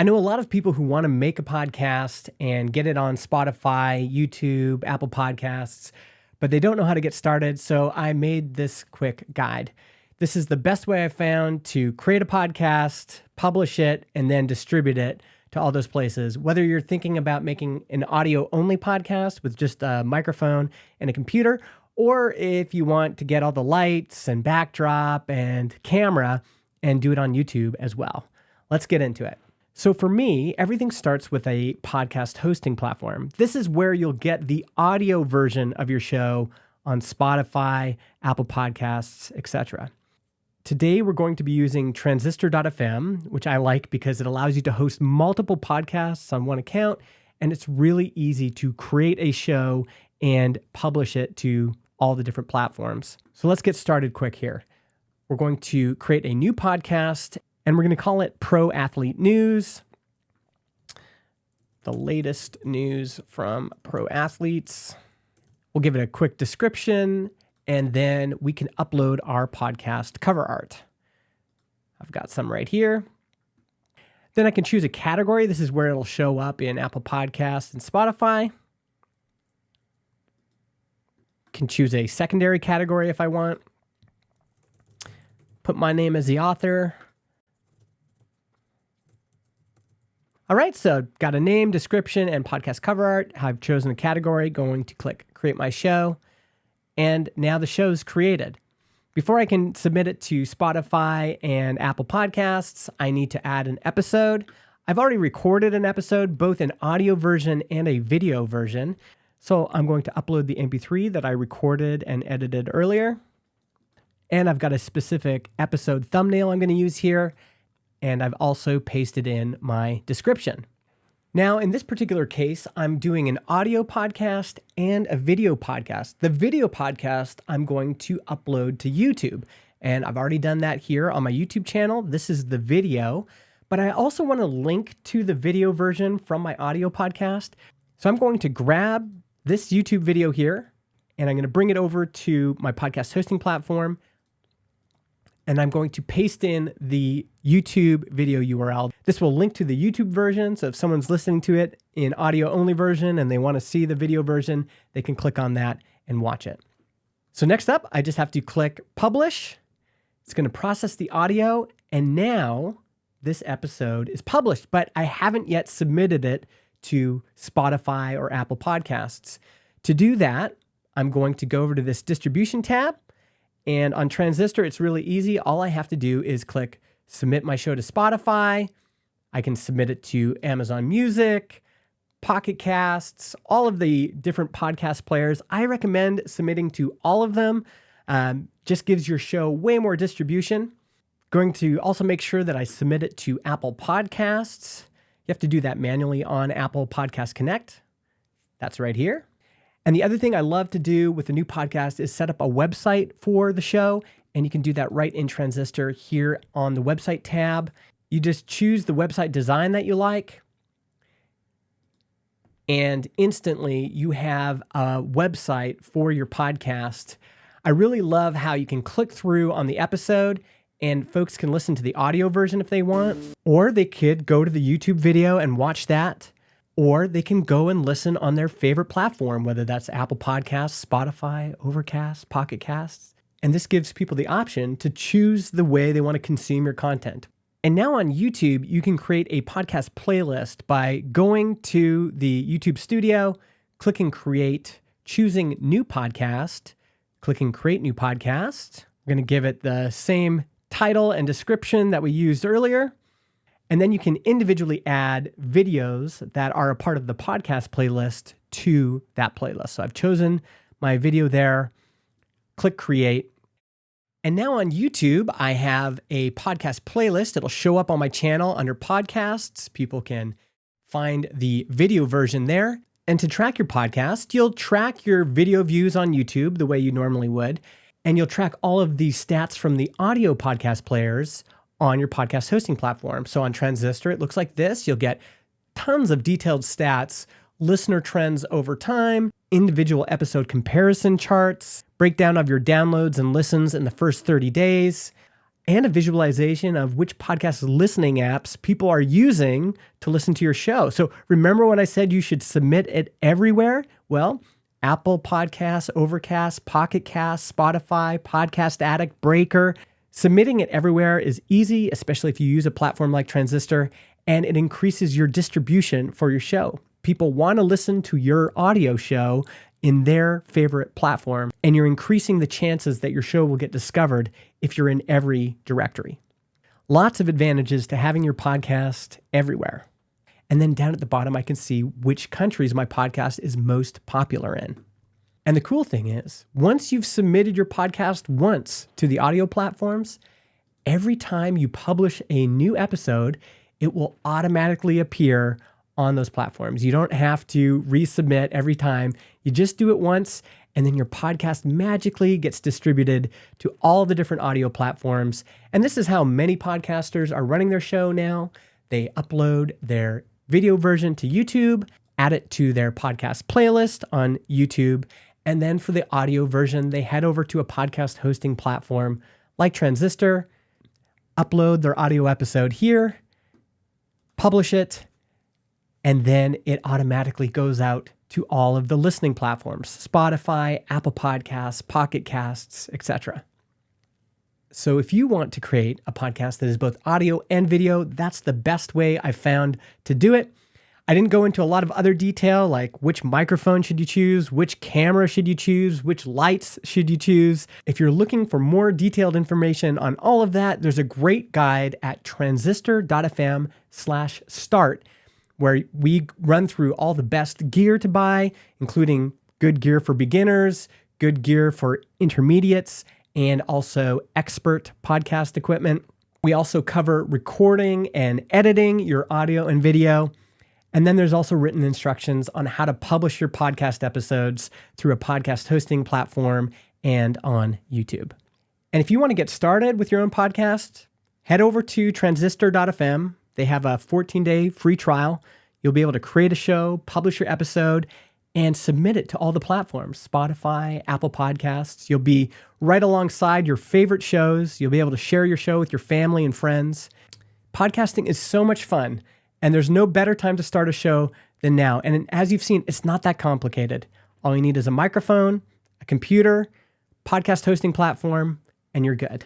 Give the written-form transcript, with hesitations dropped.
I know a lot of people who want to make a podcast and get it on Spotify, YouTube, Apple Podcasts, but they don't know how to get started. So I made this quick guide. This is the best way I found to create a podcast, publish it, and then distribute it to all those places. Whether you're thinking about making an audio-only podcast with just a microphone and a computer, or if you want to get all the lights and backdrop and camera and do it on YouTube as well. Let's get into it. So for me, everything starts with a podcast hosting platform. This is where you'll get the audio version of your show on Spotify, Apple Podcasts, etc. Today, we're going to be using transistor.fm, which I like because it allows you to host multiple podcasts on one account, and it's really easy to create a show and publish it to all the different platforms. So let's get started quick here. We're going to create a new podcast, and we're going to call it Pro Athlete News. The latest news from pro athletes. We'll give it a quick description, and then we can upload our podcast cover art. I've got some right here. Then I can choose a category. This is where it'll show up in Apple Podcasts and Spotify. Can choose a secondary category if I want. Put my name as the author. All right, so got a name, description, and podcast cover art. I've chosen a category, going to click Create My Show, and now the show's created. Before I can submit it to Spotify and Apple Podcasts, I need to add an episode. I've already recorded an episode, both an audio version and a video version, so I'm going to upload the MP3 that I recorded and edited earlier. And I've got a specific episode thumbnail I'm going to use here. And I've also pasted in my description. Now, in this particular case, I'm doing an audio podcast and a video podcast. The video podcast I'm going to upload to YouTube. And I've already done that here on my YouTube channel. This is the video. But I also want to link to the video version from my audio podcast. So I'm going to grab this YouTube video here, and I'm going to bring it over to my podcast hosting platform. And I'm going to paste in the YouTube video URL. This will link to the YouTube version, so if someone's listening to it in audio-only version and they want to see the video version, they can click on that and watch it. So next up, I just have to click Publish. It's going to process the audio, and now this episode is published, but I haven't yet submitted it to Spotify or Apple Podcasts. To do that, I'm going to go over to this Distribution tab. And on Transistor, it's really easy. All I have to do is click Submit My Show to Spotify. I can submit it to Amazon Music, Pocket Casts, all of the different podcast players. I recommend submitting to all of them. Just gives your show way more distribution. Going to also make sure that I submit it to Apple Podcasts. You have to do that manually on Apple Podcast Connect. That's right here. And the other thing I love to do with a new podcast is set up a website for the show. And you can do that right in Transistor here on the website tab. You just choose the website design that you like. And instantly you have a website for your podcast. I really love how you can click through on the episode and folks can listen to the audio version if they want. Or they could go to the YouTube video and watch that. Or they can go and listen on their favorite platform, whether that's Apple Podcasts, Spotify, Overcast, Pocket Casts. And this gives people the option to choose the way they want to consume your content. And now on YouTube, you can create a podcast playlist by going to the YouTube studio, clicking Create, choosing New Podcast, clicking Create New Podcast. We're going to give it the same title and description that we used earlier. And then you can individually add videos that are a part of the podcast playlist to that playlist. So I've chosen my video there, click Create. And now on YouTube, I have a podcast playlist. It'll show up on my channel under Podcasts. People can find the video version there. And to track your podcast, you'll track your video views on YouTube the way you normally would. And you'll track all of the stats from the audio podcast players on your podcast hosting platform. So on Transistor, it looks like this. You'll get tons of detailed stats, listener trends over time, individual episode comparison charts, breakdown of your downloads and listens in the first 30 days. and a visualization of which podcast listening apps people are using to listen to your show. So remember when I said you should submit it everywhere? Well, Apple Podcasts, Overcast, Pocket Cast, Spotify, Podcast Addict, Breaker. Submitting it everywhere is easy, especially if you use a platform like Transistor, and it increases your distribution for your show. People want to listen to your audio show in their favorite platform, and you're increasing the chances that your show will get discovered if you're in every directory. Lots of advantages to having your podcast everywhere. And then down at the bottom, I can see which countries my podcast is most popular in. And the cool thing is, once you've submitted your podcast once to the audio platforms, every time you publish a new episode, it will automatically appear on those platforms. You don't have to resubmit every time. You just do it once, and then your podcast magically gets distributed to all the different audio platforms. And this is how many podcasters are running their show now. They upload their video version to YouTube, add it to their podcast playlist on YouTube, and then for the audio version, they head over to a podcast hosting platform like Transistor, upload their audio episode here, publish it, and then it automatically goes out to all of the listening platforms, Spotify, Apple Podcasts, Pocket Casts, etc. So if you want to create a podcast that is both audio and video, that's the best way I've found to do it. I didn't go into a lot of other detail, like which microphone should you choose, which camera should you choose, which lights should you choose. If you're looking for more detailed information on all of that, there's a great guide at transistor.fm/start, where we run through all the best gear to buy, including good gear for beginners, good gear for intermediates, and also expert podcast equipment. We also cover recording and editing your audio and video. And then there's also written instructions on how to publish your podcast episodes through a podcast hosting platform and on YouTube. And if you want to get started with your own podcast, head over to transistor.fm. They have a 14-day free trial. You'll be able to create a show, publish your episode, and submit it to all the platforms, Spotify, Apple Podcasts. You'll be right alongside your favorite shows. You'll be able to share your show with your family and friends. Podcasting is so much fun, and there's no better time to start a show than now. And as you've seen, it's not that complicated. All you need is a microphone, a computer, podcast hosting platform, and you're good.